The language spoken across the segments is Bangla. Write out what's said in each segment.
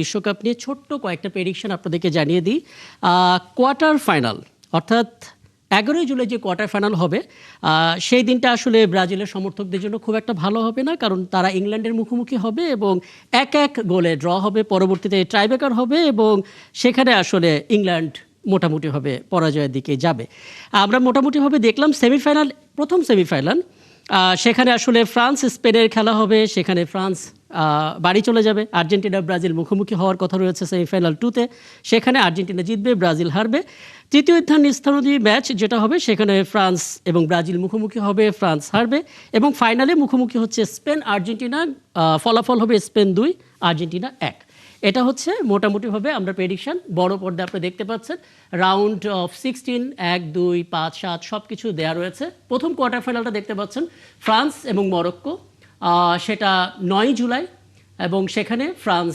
বিশ্বকাপ নিয়ে ছোট্ট কয়েকটা প্রেডিকশন আপনাদেরকে জানিয়ে দিই। কোয়ার্টার ফাইনাল অর্থাৎ 11 জুলাই যে কোয়ার্টার ফাইনাল হবে, সেই দিনটা আসলে ব্রাজিলের সমর্থকদের জন্য খুব একটা ভালো হবে না, কারণ তারা ইংল্যান্ডের মুখোমুখি হবে এবং 1-1 গোলে ড্র হবে, পরবর্তীতে ট্রাইব্রেকার হবে এবং সেখানে আসলে ইংল্যান্ড মোটামুটিভাবে পরাজয়ের দিকে যাবে। আমরা মোটামুটিভাবে দেখলাম সেমিফাইনাল, প্রথম সেমিফাইনাল, সেখানে আসলে ফ্রান্স স্পেনের খেলা হবে, সেখানে ফ্রান্স বাড়ি চলে যাবে। আর্জেন্টিনা ব্রাজিল মুখোমুখি হওয়ার কথা রয়েছে সেমিফাইনাল 2-তে, সেখানে আর্জেন্টিনা জিতবে, ব্রাজিল হারবে। তৃতীয় স্থানীয় ম্যাচ যেটা হবে, সেখানে ফ্রান্স এবং ব্রাজিল মুখোমুখি হবে, ফ্রান্স হারবে এবং ফাইনালে মুখোমুখি হচ্ছে স্পেন আর্জেন্টিনা। ফলাফল হবে স্পেন 2, আর্জেন্টিনা 1। এটা হচ্ছে মোটামুটিভাবে আমরা প্রেডিকশন। বড় পর্দা আপনি দেখতে পাচ্ছেন, রাউন্ড অফ 16, 1, 2, 5, 7 সব কিছু দেওয়া রয়েছে। প্রথম কোয়ার্টার ফাইনালটা দেখতে পাচ্ছেন ফ্রান্স এবং মরক্কো, সেটা 9 জুলাই এবং সেখানে ফ্রান্স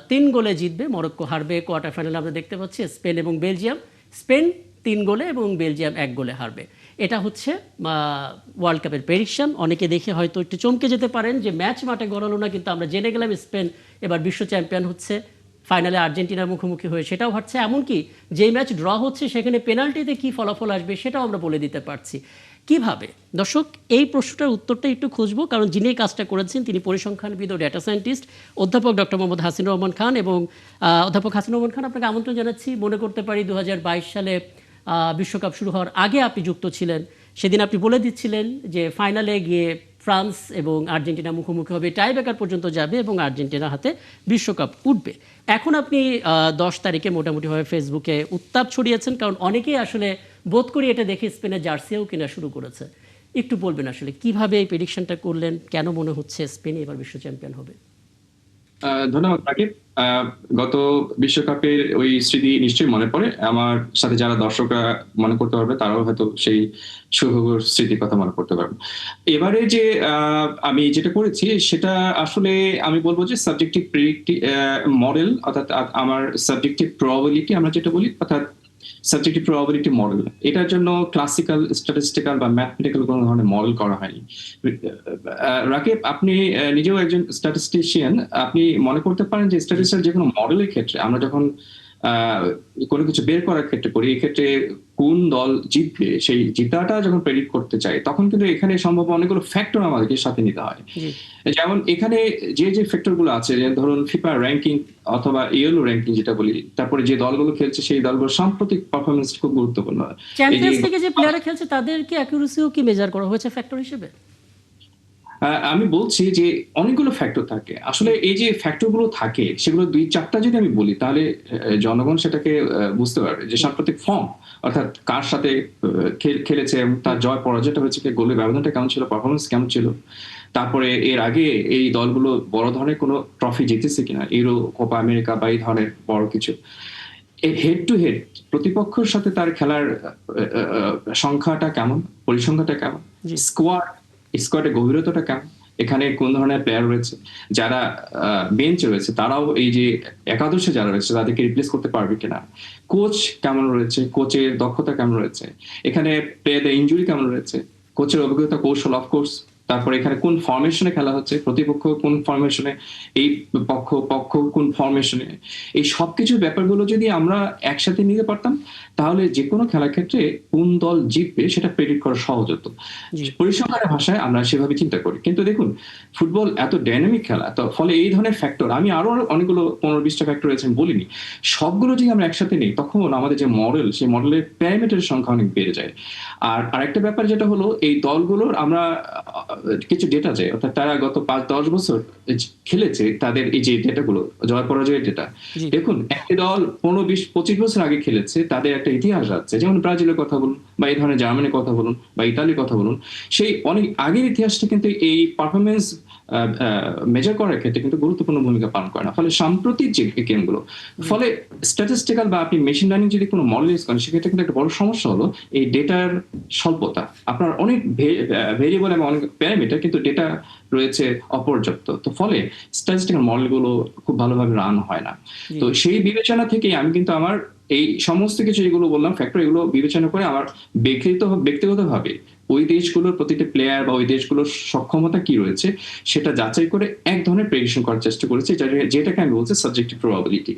3 গোলে জিতবে, মরক্কো হারবে। কোয়ার্টার ফাইনালে আমরা দেখতে পাচ্ছি স্পেন এবং বেলজিয়াম, স্পেন 3 গোলে এবং বেলজিয়াম 1 গোলে হারবে। এটা হচ্ছে ওয়ার্ল্ড কাপের প্রেডিকশন। অনেকে দেখে হয়তো একটু চমকে যেতে পারেন যে ম্যাচ মাঠে গড়ালো না, কিন্তু আমরা জেনে গেলাম স্পেন এবার বিশ্ব চ্যাম্পিয়ন হচ্ছে, ফাইনালে আর্জেন্টিনার মুখোমুখি হয়ে সেটাও হচ্ছে। এমনকি যেই ম্যাচ ড্র হচ্ছে সেখানে পেনাল্টিতে কী ফলাফল আসবে সেটাও আমরা বলে দিতে পারছি। কিভাবে দর্শক, এই প্রশ্নটার উত্তরটা একটু খুঁজবো, কারণ যিনি এই কাজটা করেছেন তিনি পরিসংখ্যানবিদ ও ডেটা সায়েন্টিস্ট অধ্যাপক ডক্টর মোহাম্মদ হাসিনুর রহমান খান। এবং অধ্যাপক হাসিনুর রহমান খান, আপনাকে আমন্ত্রণ জানাচ্ছি। মনে করতে পারি 2022 সালে বিশ্বকাপ শুরু হওয়ার আগে আপনি যুক্ত ছিলেন। সেদিন আপনি বলে দিচ্ছিলেন যে ফাইনালে গিয়ে ফ্রান্স এবং আর্জেন্টিনা মুখোমুখি হবে, টাইব্রেকার পর্যন্ত যাবে এবং আর্জেন্টিনার হাতে বিশ্বকাপ উঠবে। এখন আপনি 10 তারিখে মোটামুটিভাবে ফেসবুকে উত্তাপ ছড়িয়েছেন, কারণ অনেকেই আসলে বোধ করি এটা দেখে স্পেনের জার্সিও কেনা শুরু করেছে। একটু বলবেন আসলে কিভাবে এই প্রেডিকশনটা করলেন, কেন মনে হচ্ছে স্পেন এবার বিশ্ব চ্যাম্পিয়ন হবে? ধন্যবাদ তাকে। গত বিশ্বকাপের ওই স্মৃতি নিশ্চয়ই মনে পড়ে। আমার সাথে যারা দর্শকরা মনে করতে পারবে, তারাও হয়তো সেই সুখকর স্মৃতির কথা মনে করতে পারবে। এবারে যে আমি যেটা করেছি সেটা আসলে আমি বলবো যে সাবজেক্টিভ মডেল, অর্থাৎ আমার সাবজেক্টিভ প্রবাবিলিটি আমরা যেটা বলি, অর্থাৎ সাবজেক্টিভ প্রবাবিলিটি মডেল। এটার জন্য ক্লাসিক্যাল, স্ট্যাটিস্টিক্যাল বা ম্যাথমেটিক্যাল কোনো ধরনের মডেল করা হয়নি। রাকিব, আপনি নিজেও একজন স্ট্যাটিস্টিশিয়ান, আপনি মনে করতে পারেন যে স্ট্যাটিস্টিক্যাল যে কোনো মডেলের ক্ষেত্রে আমরা যখন কোনো কিছু বের করার ক্ষেত্রে করি, এই ক্ষেত্রে কোন দল জিতবে সেই জিতাটা যখন প্রেডিক্ট করতে চাই, তখন কিন্তু এখানে সম্ভব অনেকগুলো ফ্যাক্টর আমাদেরকে সাথে নিতে হয়। যেমন এখানে যে ফ্যাক্টর গুলো আছে, যে ধরুন ফিফা র্যাঙ্কিং অথবা ইয়েলো র্যাঙ্কিং যেটা বলি, তারপরে যে দলগুলো খেলছে সেই দলগুলোর সাম্প্রতিক পারফরমেন্স খুব গুরুত্বপূর্ণ। চ্যাম্পিয়ন্স লিগে যে প্লেয়াররা খেলছে তাদের কি অ্যাকুরেসিও কি মেজার করা হয়েছে ফ্যাক্টর হিসেবে? আমি বলছি যে অনেকগুলো ফ্যাক্টর থাকে। আসলে এই যে ফ্যাক্টর গুলো থাকে সেগুলো 2-4টা যদি আমি বলি, তাহলে জনগণ সেটাকে বুঝতে পারবে যে সাম্প্রতিক ফর্ম, অর্থাৎ কার সাথে খেলেছে, তার জয় পরাজয়টা হয়েছে, গোলের ব্যবধানটা কেমন ছিল, পারফরমেন্স কেমন ছিল, তারপরে এর আগে এই দলগুলো বড় ধরনের কোনো ট্রফি জিতেছে কিনা, ইউরো, কোপা আমেরিকা বা এই ধরনের বড় কিছু। হেড টু হেড প্রতিপক্ষের সাথে তার খেলার সংখ্যাটা কেমন, পরিসংখ্যাটা কেমন, স্কোয়াডের গভীরতাটা কেমন, এখানে কোন ধরনের প্লেয়ার রয়েছে, যারা বেঞ্চে রয়েছে তারাও এই যে একাদশে যারা রয়েছে তাদেরকে রিপ্লেস করতে পারবে কিনা, কোচ কেমন রয়েছে, কোচের দক্ষতা কেমন রয়েছে, এখানে প্লেয়ারদের ইনজুরি কেমন রয়েছে, কোচের অভিজ্ঞতা, কৌশল, অফকোর্স, তারপরে এখানে কোন ফরমেশনে খেলা হচ্ছে, প্রতিপক্ষ কোন ফরমেশনে, এই পক্ষ কোন ফরমেশনে, এই সবকিছু ব্যাপারগুলো যদি আমরা একসাথে নিতে পারতাম, তাহলে যে কোনো খেলার ক্ষেত্রে কোন দল জিতবে সেটা প্রেডিক্ট করা সহজ হতো। পরিসংখ্যানের ভাষায় আমরা সেভাবে চিন্তা করি। কিন্তু দেখুন, ফুটবল এত ডাইনামিক খেলা, তো ফলে এই ধরনের ফ্যাক্টর, আমি আরো অনেকগুলো 15-20টা ফ্যাক্টর রয়েছে বলিনি, সবগুলো যদি আমরা একসাথে নিই, তখন আমাদের যে মডেল, সেই মডেলের প্যারামিটারের সংখ্যা অনেক বেড়ে যায়। আর আরেকটা ব্যাপার যেটা হলো, এই দলগুলোর আমরা কিছু ডেটা যায়, অর্থাৎ তারা গত 5-10 বছর খেলেছে, তাদের এই যে ডেটাগুলো, জয় পরাজয়ের ডেটা, দেখুন একটি দল 15-20-25 বছর আগে খেলেছে, তাদের একটা ইতিহাস আছে। যেমন ব্রাজিলের কথা বলুন, বা এই ধরনের জার্মানির কথা বলুন, বা ইতালির কথা বলুন, সেই অনেক আগের ইতিহাসটা কিন্তু এই পারফরমেন্স মেজার করার ক্ষেত্রে কিন্তু গুরুত্বপূর্ণ ভূমিকা পালন করে না। ফলে সাম্প্রতিক যে গেমগুলো, ফলে স্ট্যাটিস্টিক্যাল বা আপনি মেশিন লার্নিং যদি কোনো মডেল ইউজ করেন, সেক্ষেত্রে কিন্তু একটা বড় সমস্যা হলো এই ডেটার স্বল্পতা। আপনার অনেক ভেরিয়েবল এবং অনেক প্যারামিটার, কিন্তু ডেটা রয়েছে অপর্যাপ্ত। তো ফলে স্ট্যাটিস্টিক্যাল মডেলগুলো খুব ভালোভাবে রান হয় না। তো সেই বিবেচনা থেকে আমি কিন্তু আমার এই সমস্ত কিছু যেগুলো বললাম ফ্যাক্টর, এগুলো বিবেচনা করে আমার ব্যক্তিগতভাবে ওই দেশগুলোর প্রতিটি প্লেয়ার বা ওই দেশগুলোর সক্ষমতা কি রয়েছে সেটা যাচাই করে এক ধরনের প্রেডিকশন করার চেষ্টা করেছি, যেটাকে আমি বলছি সাবজেক্টিভ প্রবাবিলিটি।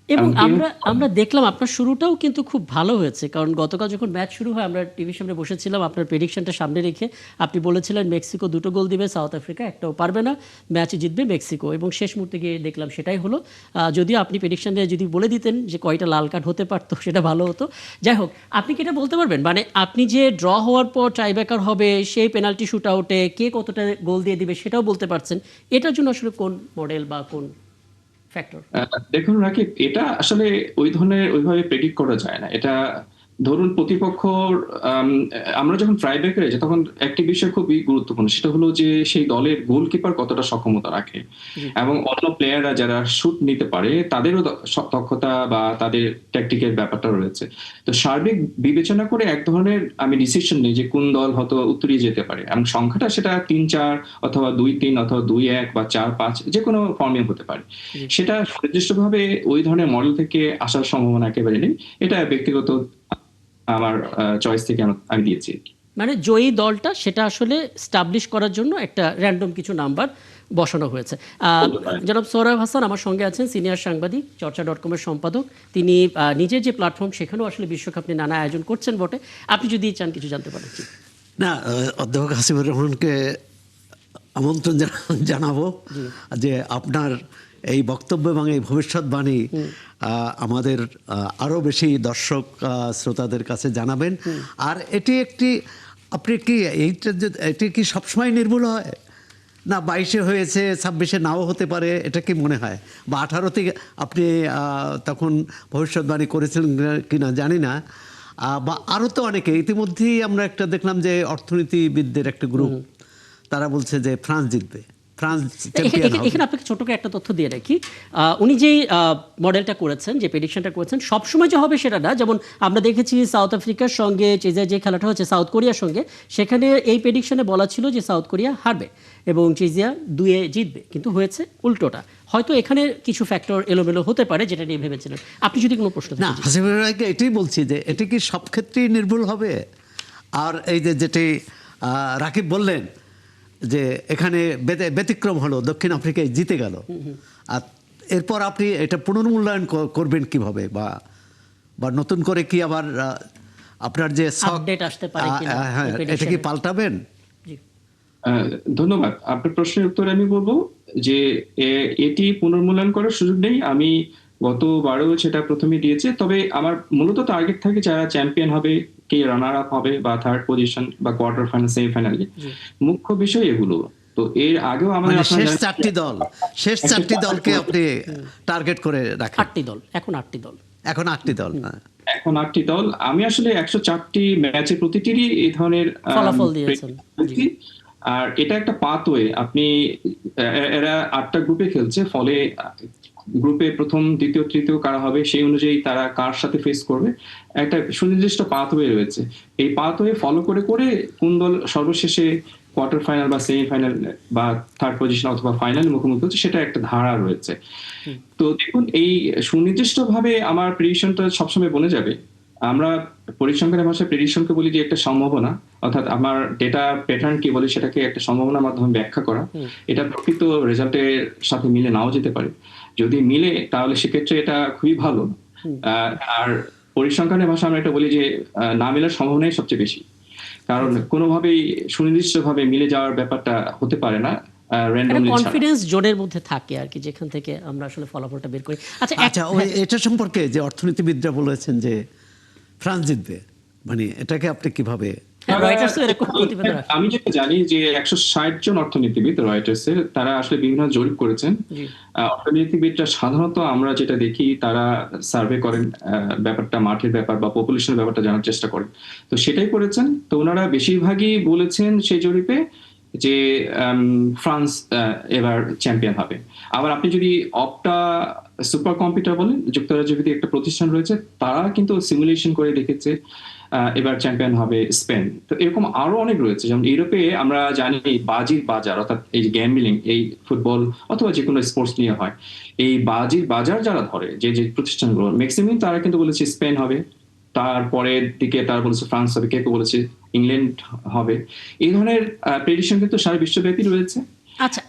এবং এবং আমরা আমরা দেখলাম আপনার শুরুটাও কিন্তু খুব ভালো হয়েছে, কারণ গতকাল যখন ম্যাচ শুরু হয় আমরা টিভির সামনে বসেছিলাম, আপনার প্রেডিকশনটা সামনে রেখে আপনি বলেছিলেন মেক্সিকো 2টো গোল দিবে, সাউথ আফ্রিকা একটাও পারবে না, ম্যাচ জিতবে মেক্সিকো, এবং শেষ মুহূর্তে গিয়ে দেখলাম সেটাই হলো। যদিও আপনি প্রেডিকশনে যদি বলে দিতেন যে কয়টা লাল কার্ড হতে পারতো সেটা ভালো হতো। যাই হোক, আপনি কি এটা বলতে পারবেন, মানে আপনি যে ড্র হওয়ার পর টাইব্রেকার হবে, সেই পেনাল্টি শুট আউটে কে কতটা গোল দিয়ে দিবে সেটাও বলতে পারছেন, এটার জন্য আসলে কোন মডেল বা কোন ফ্যাক্টর? দেখুন রাকিব, এটা আসলে ওই ধরনের ওইভাবে প্রেডিক্ট করা যায় না। এটা ধরুন প্রতিপক্ষ, আম, আমরা যখন ট্রাই ব্রেকারে যাই তখন একটি বিষয় খুবই গুরুত্বপূর্ণ, সেটা হলো যে সেই দলের গোলকিপার কতটা সক্ষমতা রাখে জি। এবং অন্য প্লেয়াররা যারা শুট নিতে পারে তাদেরও দক্ষতা বা তাদের ট্যাকটিকের ব্যাপারটা রয়েছে। তো সার্বিক বিবেচনা করে এক ধরনের আমি ডিসিশন নিই যে কোন দল হয়তো উত্তরিয়ে যেতে পারে, এবং সংখ্যাটা সেটা 3-4 অথবা 2-3 অথবা 2-1 বা 4-5 যে কোনো ফর্মে হতে পারে। জি। সেটা সুনির্দিষ্টভাবে ওই ধরনের মডেল থেকে আসার সম্ভাবনা একেবারে নেই। এটা ব্যক্তিগত আমার চয়েস থেকে আমি দিয়েছি। মানে জয়ী দলটা সেটা আসলে স্টাবলিশ করার জন্য একটা র্যান্ডম কিছু নাম্বার বসানো হয়েছে। বলতে পারেন। জনাব সোহরাব হাসান আমার সঙ্গে আছেন, সিনিয়র সাংবাদিক, চর্চা.com-এর সম্পাদক। তিনি নিজের যে প্ল্যাটফর্ম সেখানেও আসলে বিশ্বকাপ নিয়ে নানা আয়োজন করছেন বটে। আপনি যদি চান কিছু জানতে পারেন। জি। না, অধ্যাপক হাসিবুর রহমানকে আমন্ত্রণ জানাবো যে আপনার এই বক্তব্য এবং এই ভবিষ্যৎবাণী আমাদের আরও বেশি দর্শক শ্রোতাদের কাছে জানাবেন। আর এটি একটি, আপনি কি এটি কি সবসময় নির্ভুল হয় না? 22-এ হয়েছে, 26-এ নাও হতে পারে, এটা কি মনে হয়? বা 18-তে আপনি তখন ভবিষ্যৎবাণী করেছিলেন কিনা জানি না। বা আরও তো অনেকে, ইতিমধ্যেই আমরা একটা দেখলাম যে অর্থনীতিবিদদের একটা গ্রুপ, তারা বলছে যে ফ্রান্স জিতবে, ফ্রান্স চ্যাম্পিয়ন হবে। এখানে আপনাকে ছোট করে একটা তথ্য দিয়ে রাখি। উনি যেই মডেলটা করেছেন, যে প্রেডিকশনটা করেছেন, সবসময় যে হবে সেটা না। যেমন আমরা দেখেছি সাউথ আফ্রিকার সঙ্গে যে খেলাটা হচ্ছে সাউথ কোরিয়ার সঙ্গে, সেখানে এই প্রেডিকশনে বলা ছিল যে সাউথ কোরিয়া হারবে এবং চেজিয়া 2-এ জিতবে, কিন্তু হয়েছে উল্টোটা। হয়তো এখানে কিছু ফ্যাক্টর এলোমেলো হতে পারে যেটা নিয়ে ভেবেছিলেন। আপনি যদি কোনো প্রশ্ন না, হাসিবুর রহমানকে এটাই বলছি যে এটি কি সব ক্ষেত্রেই নির্ভুল হবে? আর এই যে যেটি রাকিব বললেন যে এখানে ব্যতিক্রম হলো, দক্ষিণ আফ্রিকায় জিতে গেল, আর এরপর আপনি এটা পুনর্মূল্যায়ন করবেন কিভাবে, বা নতুন করে কি আবার আপনার যে আপডেট আসতে পারে কিনা, হ্যাঁ, এটা কি পাল্টাবেন? জি। ধন্যবাদ। আপনার প্রশ্নের উত্তরে আমি বলবো যে এটি পুনর্মূল্যায়ন করার সুযোগ নেই। আমি গতবারও সেটা প্রথমে দিয়েছি। তবে আমার মূলত টার্গেট থাকে যারা চ্যাম্পিয়ন হবে, কে রানার আপ হবে বা থার্ড পজিশন বা কোয়ার্টার ফাইনাল, সেমিফাইনালে, মুখ্য বিষয় এগুলো। তো এর আগেও আমাদের মানে শেষ চারটি দলকে আপনি টার্গেট করে রাখেন। 8টি দল, এখন 8টি দল। এখন 8টি দল। এখন 8টি দল। আমি আসলে 104টি ম্যাচে প্রতিটিরই এই ধরনের ফলাফল দিয়েছেন। জি। আর এটা একটা পাথওয়ে। আপনি এরা 8টা গ্রুপে খেলছে, ফলে গ্রুপে প্রথম, দ্বিতীয়, তৃতীয় কারা হবে সেই অনুযায়ী তারা কার সাথে ফেস করবে একটা সুনির্দিষ্ট পাথওয়ে রয়েছে। এই পাথওয়ে ফলো করে করে কোন দল সর্বশেষে কোয়ার্টার ফাইনাল বা সেমিফাইনাল বা থার্ড পজিশন অথবা ফাইনালে মুখোমুখি হচ্ছে সেটা একটা ধারা রয়েছে। তো দেখুন, এই সুনির্দিষ্টভাবে আমার প্রেডিকশনটা সবসময় বলে যাবে। আমরা পরিসংখ্যানের ভাষায় প্রেডিকশনকে বলি যে একটা সম্ভাবনা, অর্থাৎ আমার ডেটা প্যাটার্ন কি বলে সেটাকে একটা সম্ভাবনার মাধ্যমে ব্যাখ্যা করা। এটা প্রকৃত রেজাল্টের সাথে মিলে নাও যেতে পারে। যদি মিলে তাহলে সেক্ষেত্রে এটা খুবই ভালো। আর পরিসংখ্যানের ভাষা আমরা এটা বলি যে না মেলার সম্ভাবনাই সবচেয়ে বেশি, কারণ কোনোভাবেই সুনির্দিষ্টভাবে মিলে যাওয়ার ব্যাপারটা হতে পারে না র্যান্ডমলি ছাড়া। কনফিডেন্স জোনের মধ্যে থাকে আর কি, যেখান থেকে আমরা আসলে ফলাফলটা বের করি। আচ্ছা, এটা সম্পর্কে যে অর্থনীতিবিদরা বলেছেন যে ফ্রান্স জিতবে, মানে এটাকে আপনি কিভাবে? আমি যেটা জানি যে 160 জন অর্থনীতিবিদ রয়টার্সের, তারা আসলে বিভিন্ন জরিপ করেছেন। অর্থনীতিবিদরা সাধারণত আমরা যেটা দেখি তারা সার্ভে করেন, ব্যাপারটা মাঠের ব্যাপার বা পপুলেশনের ব্যাপারটা জানার চেষ্টা করেন। তো সেটাই করেছেন। তো ওনারা বেশিরভাগই বলেছেন সেই জরিপে যে ফ্রান্স এবার চ্যাম্পিয়ন হবে। আবার আপনি যদি অপটা সুপার কম্পিউটার বলেন, যুক্তরাজ্য ভিত্তিক একটা প্রতিষ্ঠান রয়েছে, তারা কিন্তু সিমুলেশন করে দেখেছে এবার চ্যাম্পিয়ন হবে স্পেন। তো এরকম আরো অনেক রয়েছে, যেমন ইউরোপে আমরা জানি বাজির বাজার, অর্থাৎ এই যে গ্যাম্বলিং, এই ফুটবল অথবা যে কোনো স্পোর্টস নিয়ে হয়, এই বাজির বাজার যারা ধরে, যে যে প্রতিষ্ঠানগুলো ম্যাক্সিমাম, তারা কিন্তু বলেছে স্পেন হবে, তারপরের দিকে তারা বলেছে ফ্রান্স হবে, কেউ কেউ বলেছে ইংল্যান্ড হবে। এই ধরনের প্রেডিকশন কিন্তু সারা বিশ্বব্যাপী রয়েছে। আচ্ছা,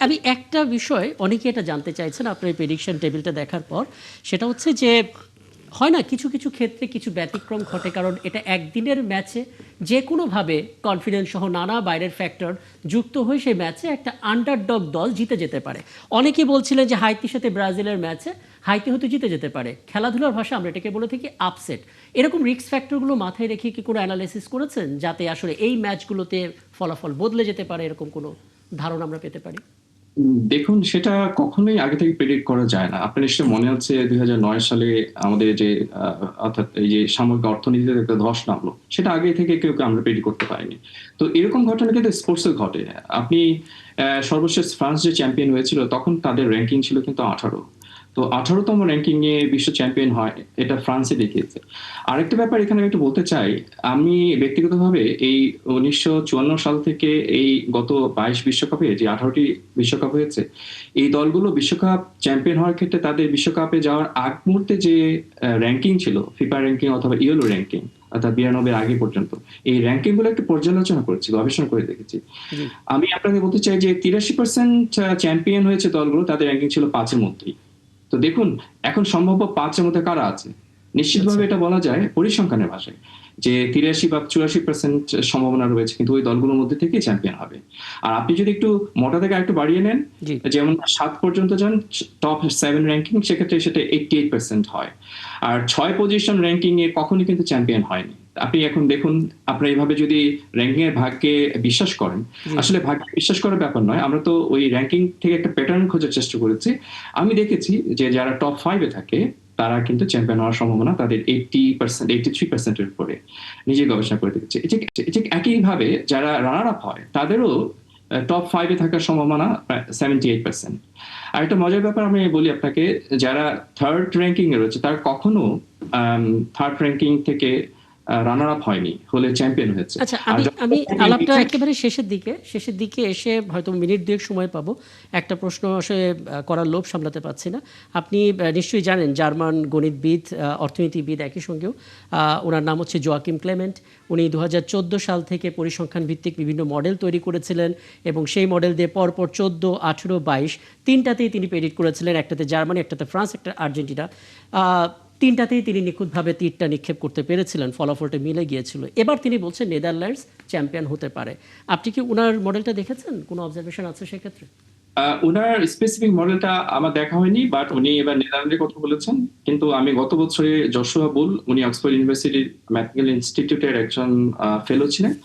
আমি একটা বিষয়, অনেকে এটা জানতে চাইছেন আপনার এই প্রেডিকশন টেবিলটা দেখার পর, সেটা হচ্ছে যে হয় না কিছু কিছু ক্ষেত্রে কিছু ব্যতিক্রম ঘটে, কারণ এটা একদিনের ম্যাচে যে কোনোভাবে কনফিডেন্স সহ নানা বাইরের ফ্যাক্টর যুক্ত হয়ে সেই ম্যাচে একটা আন্ডারডগ দল জিতে যেতে পারে। অনেকেই বলছিলেন যে হাইতির সাথে ব্রাজিলের ম্যাচে হাইতি হয়তো জিতে যেতে পারে, খেলাধুলার ভাষা আমরা এটাকে বলে থাকি আপসেট। এরকম রিস্ক ফ্যাক্টরগুলো মাথায় রেখে কি কোনো অ্যানালাইসিস করেছেন যাতে আসলে এই ম্যাচগুলোতে ফলাফল বদলে যেতে পারে, এরকম কোনো ধারণা আমরা পেতে পারি? দেখুন, সেটা কখনোই আগে থেকে প্রেডিক্ট করা যায় না। আপনার নিশ্চয়ই মনে হচ্ছে 2009 সালে আমাদের যে অর্থাৎ এই যে সামগ্রিক অর্থনীতিতে একটা ধস নামলো, সেটা আগে থেকে কেউ আমরা প্রেডিক্ট করতে পারিনি। তো এরকম ঘটনা কিন্তু স্পোর্টসে ঘটে। আপনি সর্বশেষ ফ্রান্স যে চ্যাম্পিয়ন হয়েছিল, তখন তাদের র্যাঙ্কিং ছিল কিন্তু 18। তো 18তম র্যাঙ্কিং এ বিশ্ব চ্যাম্পিয়ন হয়, এটা ফ্রান্সে দেখিয়েছে। আরেকটা ব্যাপার এখানে আমি একটু বলতে চাই, আমি ব্যক্তিগতভাবে এই 1954 সাল থেকে এই গত 22 বিশ্বকাপে যে 18টি বিশ্বকাপ হয়েছে, এই দলগুলো বিশ্বকাপ চ্যাম্পিয়ন হওয়ার ক্ষেত্রে তাদের বিশ্বকাপে যাওয়ার আগ মুহূর্তে যে র্যাঙ্কিং ছিল, ফিফা র্যাঙ্কিং অথবা ইয়েলো র্যাঙ্কিং, অর্থাৎ 92 আগে পর্যন্ত, এই র্যাঙ্কিং গুলো একটু পর্যালোচনা করেছি, গবেষণা করে দেখেছি। আমি আপনাকে বলতে চাই যে 83% চ্যাম্পিয়ন হয়েছে দলগুলো, তাদের র্যাঙ্কিং ছিল 5-এর মধ্যেই। তো দেখুন, এখন সম্ভাব্য 5-এর মধ্যে কারা আছে? নিশ্চিতভাবে এটা বলা যায় পরিসংখ্যানের ভাষায় যে 83 বা 84% সম্ভাবনা রয়েছে, কিন্তু ওই দলগুলোর মধ্যে থেকে চ্যাম্পিয়ন হবে। আর আপনি যদি একটু মোটা থেকে একটু বাড়িয়ে নেন, জি। যেমন 7 পর্যন্ত যান টপ 7 র্যাঙ্কিং, সেক্ষেত্রে সেটা 88% হয়। আর 6 পজিশন র্যাঙ্কিং এ কখনোই কিন্তু চ্যাম্পিয়ন হয়নি। আপনি এখন দেখুন, আপনার এইভাবে যদি র্যাঙ্কিং এর ভাগ্যে বিশ্বাস করেন, আসলে ভাগ্যে বিশ্বাস করার ব্যাপার নয়, আমরা তো ওই র্যাঙ্কিং থেকে একটা প্যাটার্ন খোঁজার চেষ্টা করেছি। আমি দেখেছি যে যারা টপ 5-এ থাকে, তারা কিন্তু চ্যাম্পিয়ন হওয়ার সম্ভাবনা তাদের 80%, 83% উপরে। নিজে গবেষণা করে দেখেছি। ঠিক একইভাবে যারা রানার আপ হয়, তাদেরও টপ 5-এ থাকার সম্ভাবনা 78%। আর একটা মজার ব্যাপার আমি বলি আপনাকে, যারা থার্ড র্যাঙ্কিং এ রয়েছে, তারা কখনো থার্ড র্যাঙ্কিং থেকে রানার আপ হয়নি, হলে চ্যাম্পিয়ন হয়েছে। আচ্ছা, আমি আলাপটা একেবারে শেষের দিকে এসে হয়তো মিনিট দুয়েক সময় পাবো। একটা প্রশ্ন আসলে করার লোভ সামলাতে পারছি না। আপনি নিশ্চয়ই জানেন জার্মান গণিতবিদ, অর্থনীতিবিদ একই সঙ্গেও, ওনার নাম হচ্ছে জোয়াকিম ক্লেমেন্ট। উনি 2014 সাল থেকে পরিসংখ্যান ভিত্তিক বিভিন্ন মডেল তৈরি করেছিলেন এবং সেই মডেল দিয়ে পরপর 14, 18, 22 তিনটাতেই তিনি প্রেডিক্ট করেছিলেন, একটাতে জার্মানি, একটাতে ফ্রান্স, একটা আর্জেন্টিনা। তিনটাতেই তিনি নিখুঁতভাবে তীরটা নিক্ষেপ করতে পেরেছিলেন, ফলাফলটা মিলে গিয়েছিল। এবার তিনি বলছেন নেদারল্যান্ডস চ্যাম্পিয়ন হতে পারে। আপনি কি ওনার মডেলটা দেখেছেন? কোনো অবজারভেশন আছে সেক্ষেত্রে? উনার স্পেসিফিক মডেলটা আমার দেখা হয়নি, বাট উনি এবার নেদারল্যান্ডের কথা বলেছেন। কিন্তু আমি গত বছরে জশুয়া বুল, উনি অক্সফোর্ড ইউনিভার্সিটির ম্যাথমেটিক্যাল ইনস্টিটিউটের একজন ফেলো ছিলেন,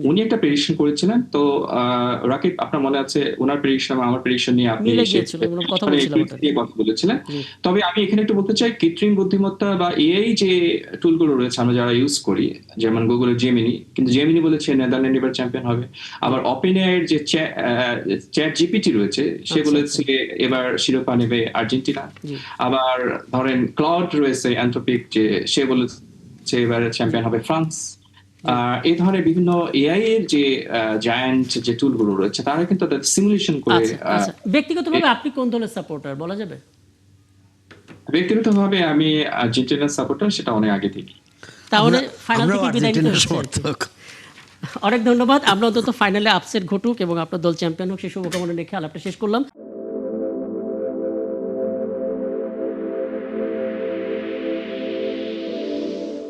উনি একটা প্রেডিকশন করেছিলেন। তো রাকিব, আপনার মনে আছে ওনার প্রেডিকশন আমার প্রেডিকশন নিয়ে আপনি কথা বলেছিলেন। তবে আমি এখানে একটু বলতে চাই, কৃত্রিম বুদ্ধিমত্তা বা এআই যে টুলগুলো রয়েছে আমরা যারা ইউজ করি, যেমন গুগলের জেমিনি, কিন্তু জেমিনি বলেছে নেদারল্যান্ড এবার চ্যাম্পিয়ন হবে। আবার ওপেন এআই এর যে চ্যাট জিপিটি রয়েছে, সে বলেছে এবার শিরোপা নেবে আর্জেন্টিনা। আবার ধরেন ক্লাউড রয়েছে অ্যান্থ্রোপিক, যে সে বলেছে এবার চ্যাম্পিয়ন হবে ফ্রান্স। এই ধরনের বিভিন্ন এআই এর যে জায়ান্ট যে টুলগুলো রয়েছে, তারা কিন্তু তাদের সিমুলেশন করে। ব্যক্তিগতভাবে আপনি কোন দলের সাপোর্টার বলা যাবে? ব্যক্তিগতভাবে আমি আর্জেন্টিনার সাপোর্টার, সেটা অনেক আগে থেকে। তাহলে ফাইনাল থেকে বিদায় নিতে অনেক ধন্যবাদ। আমরা অন্তত ফাইনালে আপসেট ঘটুক এবং আপনার দল চ্যাম্পিয়ন হোক, সেই শুভকামনা রেখে আলাপটা শেষ করলাম।